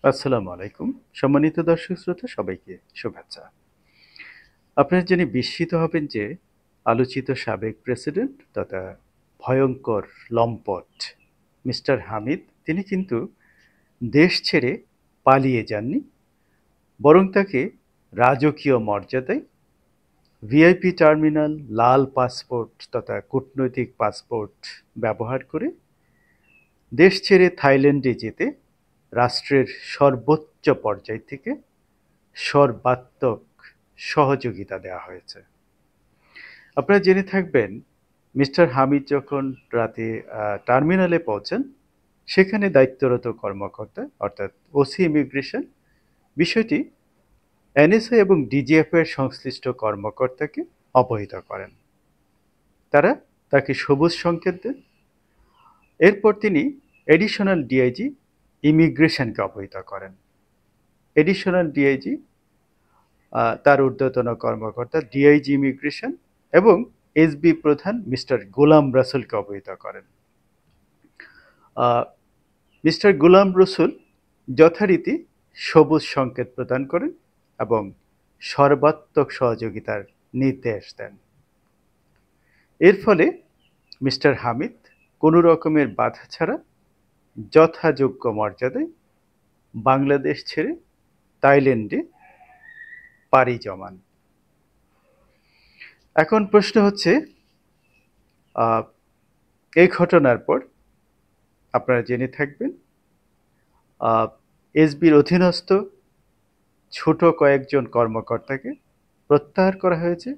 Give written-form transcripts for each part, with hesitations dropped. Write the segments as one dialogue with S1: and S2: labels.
S1: আসসালামু আলাইকুম। সম্মানিত দর্শক শ্রোতা সবাইকে শুভেচ্ছা। আপনারা জেনে বিস্মিত হবেন যে আলোচিত সাবেক প্রেসিডেন্ট তথা ভয়ঙ্কর লম্পট মিস্টার হামিদ তিনি কিন্তু দেশ ছেড়ে পালিয়ে যাননি, বরং তাকে রাজকীয় মর্যাদায় ভিআইপি টার্মিনাল, লাল পাসপোর্ট তথা কূটনৈতিক পাসপোর্ট ব্যবহার করে দেশ ছেড়ে থাইল্যান্ডে যেতে রাষ্ট্রের সর্বোচ্চ পর্যায় থেকে সর্বাত্মক সহযোগিতা দেওয়া হয়েছে। আপনারা জেনে থাকবেন মিস্টার হামিদ যখন রাতে টার্মিনালে পৌঁছান, সেখানে দায়িত্বরত কর্মকর্তা অর্থাৎ ওসি ইমিগ্রেশন বিষয়টি এনএসআই এবং ডিজিএফ এর সংশ্লিষ্ট কর্মকর্তাকে অবহিত করেন। তারা তাকে সবুজ সংকেত দেন। এরপর তিনি এডিশনাল ডিআইজি ইমিগ্রেশনকে অবহিত করেন। এডিশনাল ডিআইজি তার ঊর্ধ্বতন কর্মকর্তা ডিআইজি ইমিগ্রেশন এবং এসবি প্রধান মিস্টার গোলাম রাসুলকে অবহিত করেন। মিস্টার গোলাম রসুল যথারীতি সবুজ সংকেত প্রদান করেন এবং সর্বাত্মক সহযোগিতার নির্দেশ দেন। এর ফলে মিস্টার হামিদ কোনো রকমের বাধা ছাড়া যথাযোগ্য মর্যাদায় বাংলাদেশ ছেড়ে থাইল্যান্ডে পাড়ি জমান। এখন প্রশ্ন হচ্ছে, এই ঘটনার পর আপনারা জেনে থাকবেন এসবির অধীনস্থ ছোট কয়েকজন কর্মকর্তাকে প্রত্যাহার করা হয়েছে,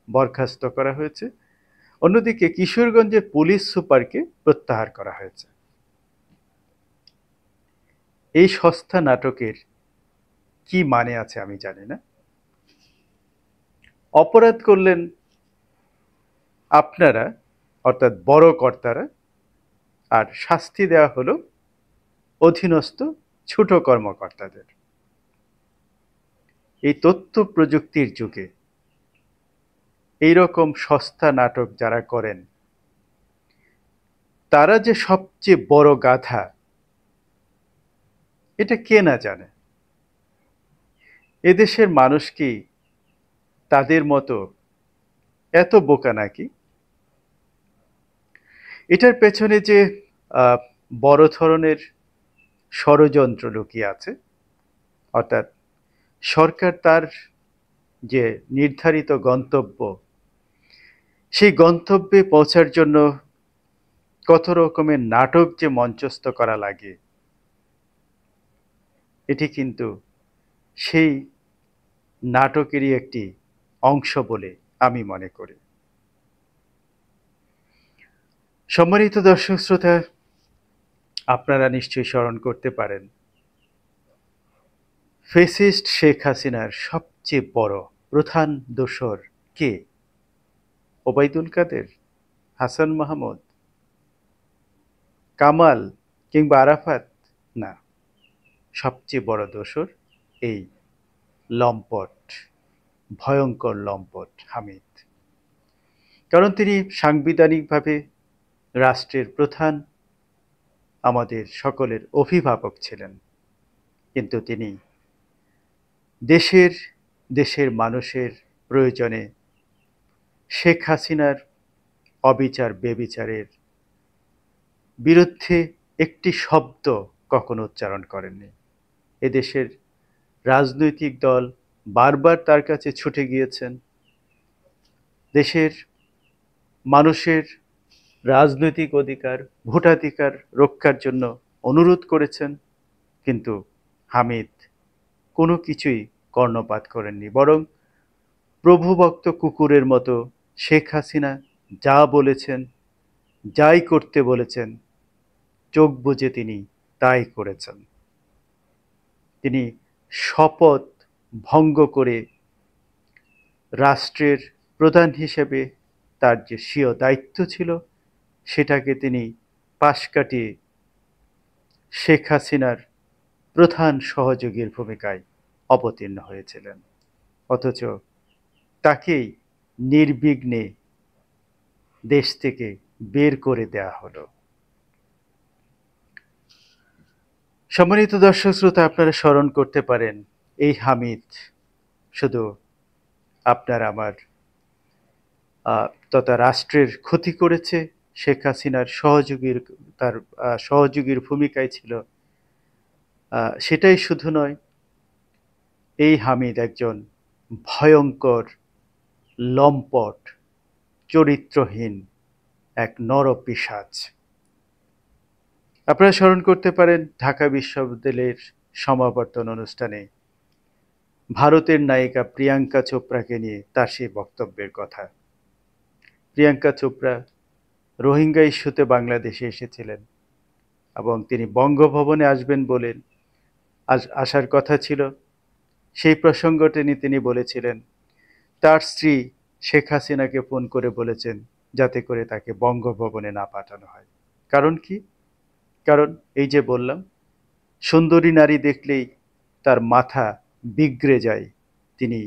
S1: বরখাস্ত করা হয়েছে। অন্যদিকে কিশোরগঞ্জের পুলিশ সুপারকে প্রত্যাহার করা হয়েছে। এই সস্তা নাটকের কি মানে আছে আমি জানি না। অপরাধ করলেন আপনারা অর্থাৎ বড় কর্তারা, আর শাস্তি দেওয়া হলো অধীনস্থ ছোট কর্মকর্তাদের। এই তথ্য প্রযুক্তির যুগে এইরকম সস্তা নাটক যারা করেন তারা যে সবচেয়ে বড় গাধা এটা কে না জানে। এদেশের মানুষ কি তাদের মতো এত বোকা নাকি? এটার পেছনে যে বড় ধরনের ষড়যন্ত্র লুকিয়ে আছে, অর্থাৎ সরকার তার যে নির্ধারিত গন্তব্য সেই গন্তব্যে পৌঁছার জন্য কত রকমের নাটক যে মঞ্চস্থ করা লাগে, এটি কিন্তু সেই নাটকেরই একটি অংশ বলে আমি মনে করি। সম্মানিত দর্শক শ্রোতা, আপনারা নিশ্চয়ই স্মরণ করতে পারেন ফ্যাসিস্ট শেখ হাসিনার সবচেয়ে বড় প্রধান দোসর কে? ওবায়দুল কাদের, হাসান মাহমুদ, কামাল কিংবা আরাফাত? না, সবচেয়ে বড় দোসর এই লম্পট, ভয়ঙ্কর লম্পট হামিদ। কারণ তিনি সাংবিধানিকভাবে রাষ্ট্রের প্রধান, আমাদের সকলের অভিভাবক ছিলেন, কিন্তু তিনি দেশের মানুষের প্রয়োজনে শেখ হাসিনার অবিচার বেবিচারের বিরুদ্ধে একটি শব্দ কখনো উচ্চারণ করেননি। এদেশের রাজনৈতিক দল বারবার তার কাছে ছুটে গিয়েছেন, দেশের মানুষের রাজনৈতিক অধিকার, ভোটাধিকার রক্ষার জন্য অনুরোধ করেছেন, কিন্তু হামিদ কোনো কিছুই কর্ণপাত করেননি। বরং প্রভুভক্ত কুকুরের মতো শেখ হাসিনা যা বলেছেন, যাই করতে বলেছেন, চোখ বুজে তিনি তাই করেছেন। তিনি শপথ ভঙ্গ করে রাষ্ট্রের প্রধান হিসেবে তার যে স্বীয় দায়িত্ব ছিল সেটাকে তিনি পাশ কাটিয়ে শেখ হাসিনার প্রধান সহযোগীর ভূমিকায় অবতীর্ণ হয়েছিলেন। অথচ তাকেই নির্বিঘ্নে দেশ থেকে বের করে দেয়া হলো। সম্মানিত দর্শক শ্রোতা, আপনারা স্মরণ করতে পারেন এই হামিদ শুধু আপনার আমার তথা রাষ্ট্রের ক্ষতি করেছে, শেখ হাসিনার তার সহযোগীর ভূমিকায় ছিল, সেটাই শুধু নয়, এই হামিদ একজন ভয়ঙ্কর, লম্পট, চরিত্রহীন এক নরপিশাচ। আপনারা স্মরণ করতে পারেন ঢাকা বিশ্ববিদ্যালয়ের সমাবর্তন অনুষ্ঠানে ভারতের নায়িকা প্রিয়াঙ্কা চোপড়াকে নিয়ে তার সেই বক্তব্যের কথা। প্রিয়াঙ্কা চোপড়া রোহিঙ্গা ইস্যুতে বাংলাদেশে এসেছিলেন এবং তিনি বঙ্গভবনে আসবেন বলেন আসার কথা ছিল। সেই প্রসঙ্গটি নিয়ে তিনি বলেছিলেন তার স্ত্রী শেখ হাসিনাকে ফোন করে বলেছেন যাতে করে তাকে বঙ্গভবনে না পাঠানো হয়। কারণ কি? কারণ এই যে বললাম, সুন্দরী নারী দেখলেই তার মাথা বিগড়ে যায়। তিনি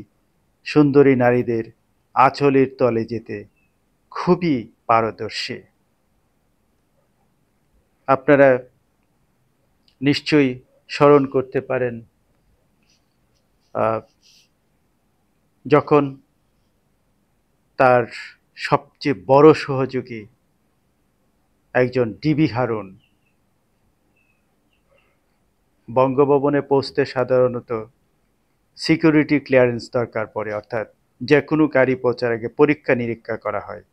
S1: সুন্দরী নারীদের আঁচলের তলে যেতে খুবই পারদর্শী। আপনারা নিশ্চয়ই স্মরণ করতে পারেন যখন তার সবচেয়ে বড় সহযোগী একজন ডিবি হারুন বঙ্গভবনে পৌঁছতে সাধারণত সিকিউরিটি ক্লিয়ারেন্স দরকার পড়ে, অর্থাৎ যে কোনো গাড়ি পৌঁছার আগে পরীক্ষা নিরীক্ষা করা হয়।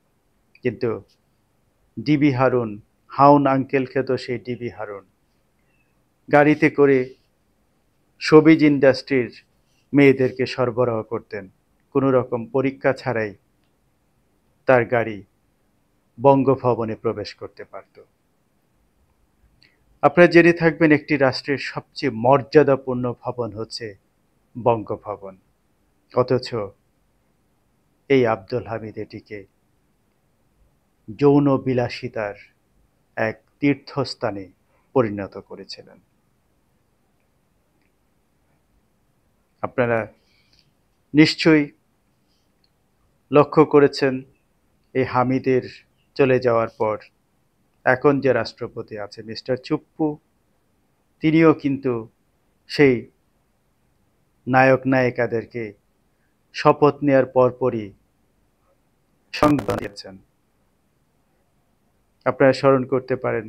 S1: কিন্তু ডিবি হারুন, হাউন আঙ্কেল খেত সেই ডিবি হারুন, গাড়িতে করে শোবিজ ইন্ডাস্ট্রির মেয়েদেরকে সরবরাহ করতেন। কোনো রকম পরীক্ষা ছাড়াই তার গাড়ি বঙ্গভবনে প্রবেশ করতে পারত। আপনারা জেনে থাকবেন একটি রাষ্ট্রের সবচেয়ে মর্যাদাপূর্ণ ভবন হচ্ছে বঙ্গভবন, অথচ এই আব্দুল হামিদ এটিকে যৌন বিলাসিতার এক তীর্থস্থানে পরিণত করেছিলেন। আপনারা নিশ্চয়ই লক্ষ্য করেছেন এই হামিদের চলে যাওয়ার পর এখন যে রাষ্ট্রপতি আছে মিস্টার চুপ্পু, তিনিও কিন্তু সেই নায়ক নায়িকাদেরকে শপথ নেওয়ার পরপরই সংবাদ দিয়েছেন। আপনারা স্মরণ করতে পারেন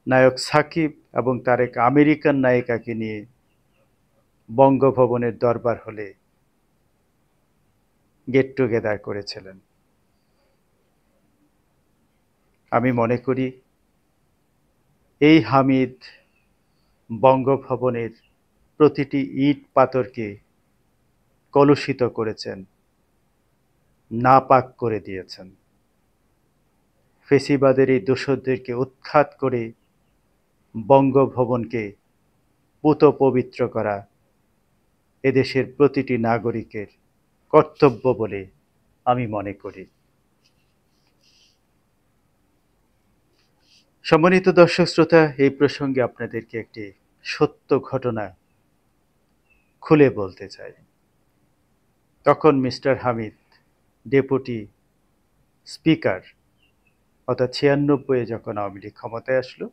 S1: নায়ক সাকিব এবং তার এক আমেরিকান নায়িকাকে নিয়ে বঙ্গভবনের দরবার হলে গেট টুগেদার করেছিলেন। আমি মনে করি এই হামিদ বঙ্গভবনের প্রতিটি ইট পাথরকে কলুষিত করেছেন, নাপাক করে দিয়েছেন। ফেসিবাদের এই দোসরদেরকে উৎখাত করে বঙ্গভবনকে পুত পবিত্র করা এদেশের প্রতিটি নাগরিকের কর্তব্য বলে আমি মনে করি। সম্মানিত দর্শক শ্রোতা, এই প্রসঙ্গে আপনাদেরকে একটি সত্য ঘটনা খুলে বলতে চাই। তখন মিস্টার হামিদ ডেপুটি স্পিকার, অর্থাৎ 96-এ যখন আওয়ামী লীগ ক্ষমতায় আসলো,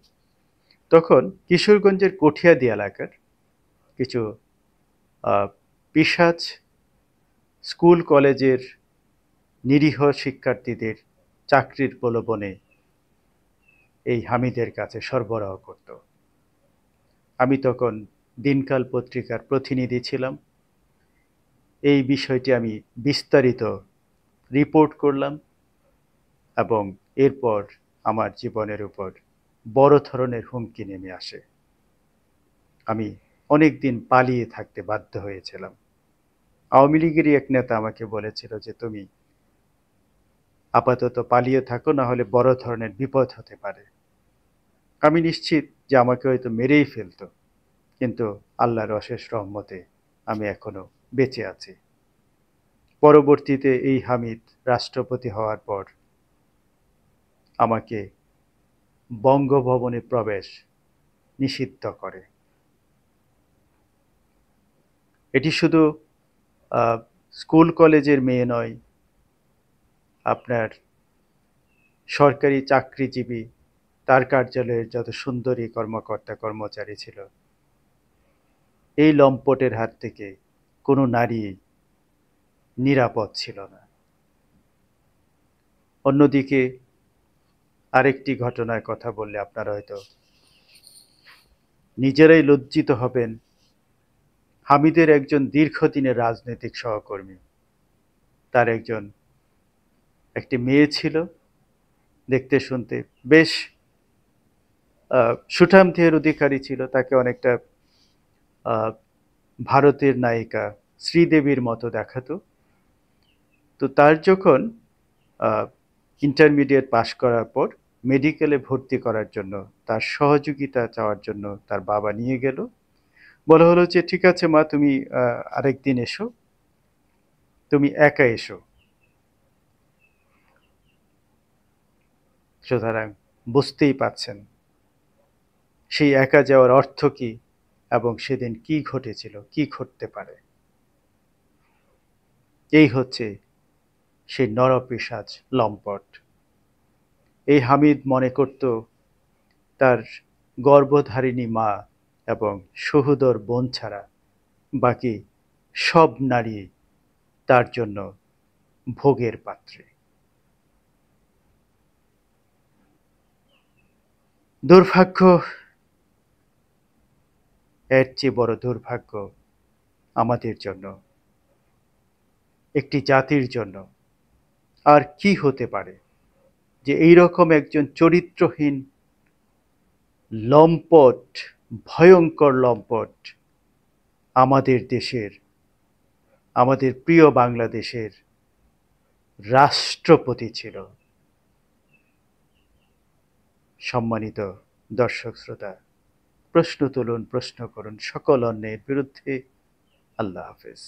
S1: তখন কিশোরগঞ্জের কঠিয়াদি এলাকার কিছু পিশাচ স্কুল কলেজের নিরীহ শিক্ষার্থীদের চাকরির প্রলোভনে এই হামিদের কাছে সরবরাহ করত। আমি তখন দিনকাল পত্রিকার প্রতিনিধি ছিলাম। এই বিষয়টি আমি বিস্তারিত রিপোর্ট করলাম এবং এরপর আমার জীবনের উপর বড় ধরনের হুমকি নেমে আসে। আমি অনেক দিন পালিয়ে থাকতে বাধ্য হয়েছিলাম। আওয়ামী লীগেরই এক নেতা আমাকে বলেছিল যে তুমি আপাতত পালিয়ে থাকো, না হলে বড় ধরনের বিপদ হতে পারে। আমি নিশ্চিত যে আমাকে হয়তো মেরেই ফেলতো, কিন্তু আল্লাহর অশেষ রহমতে আমি এখনো বেঁচে আছি। পরবর্তীতে এই হামিদ রাষ্ট্রপতি হওয়ার পর আমাকে বঙ্গভবনে প্রবেশ নিষিদ্ধ করে। এটি শুধু স্কুল কলেজের মেয়ে নয়, আপনার সরকারি চাকরিজীবী তার কার্যালয়ের যত সুন্দরী কর্মকর্তা কর্মচারী ছিল, এই লম্পটের হাত থেকে কোনো নারী নিরাপদ ছিল না। অন্যদিকে আরেকটি ঘটনার কথা বললে আপনারা হয়তো নিজেরাই লজ্জিত হবেন। হামিদের একজন দীর্ঘদিনের রাজনৈতিক সহকর্মী, তার একটি মেয়ে ছিল, দেখতে শুনতে বেশ সুঠাম দেহের অধিকারী ছিল। তাকে অনেকটা ভারতের নায়িকা শ্রীদেবীর মতো দেখাতো। তো তার যখন ইন্টারমিডিয়েট পাশ করার পর মেডিকেলে ভর্তি করার জন্য তার সহযোগিতা চাওয়ার জন্য তার বাবা নিয়ে গেল। বলা হলো যে ঠিক আছে মা, তুমি আরেকদিন এসো, তুমি একা এসো। সুতরাং বুঝতেই পাচ্ছেন সেই একা যাওয়ার অর্থ কি এবং সেদিন কি ঘটেছিল, কি ঘটতে পারে। এই হচ্ছে সেই নরপিশাচ লম্পট। এই হামিদ মনে করত তার গর্ভধারিণী মা এবং সহোদর বোন ছাড়া বাকি সব নারী তার জন্য ভোগের পাত্রে। দুর্ভাগ্য, এর চেয়ে বড় দুর্ভাগ্য আমাদের জন্য, একটি জাতির জন্য আর কি হতে পারে যে এইরকম একজন চরিত্রহীন লম্পট, ভয়ঙ্কর লম্পট আমাদের দেশের, আমাদের প্রিয় বাংলাদেশের রাষ্ট্রপতি ছিল। সম্মানিত দর্শক শ্রোতা, প্রশ্ন তুলুন, প্রশ্ন করুন সকল অন্যের বিরুদ্ধে। আল্লাহ হাফেজ।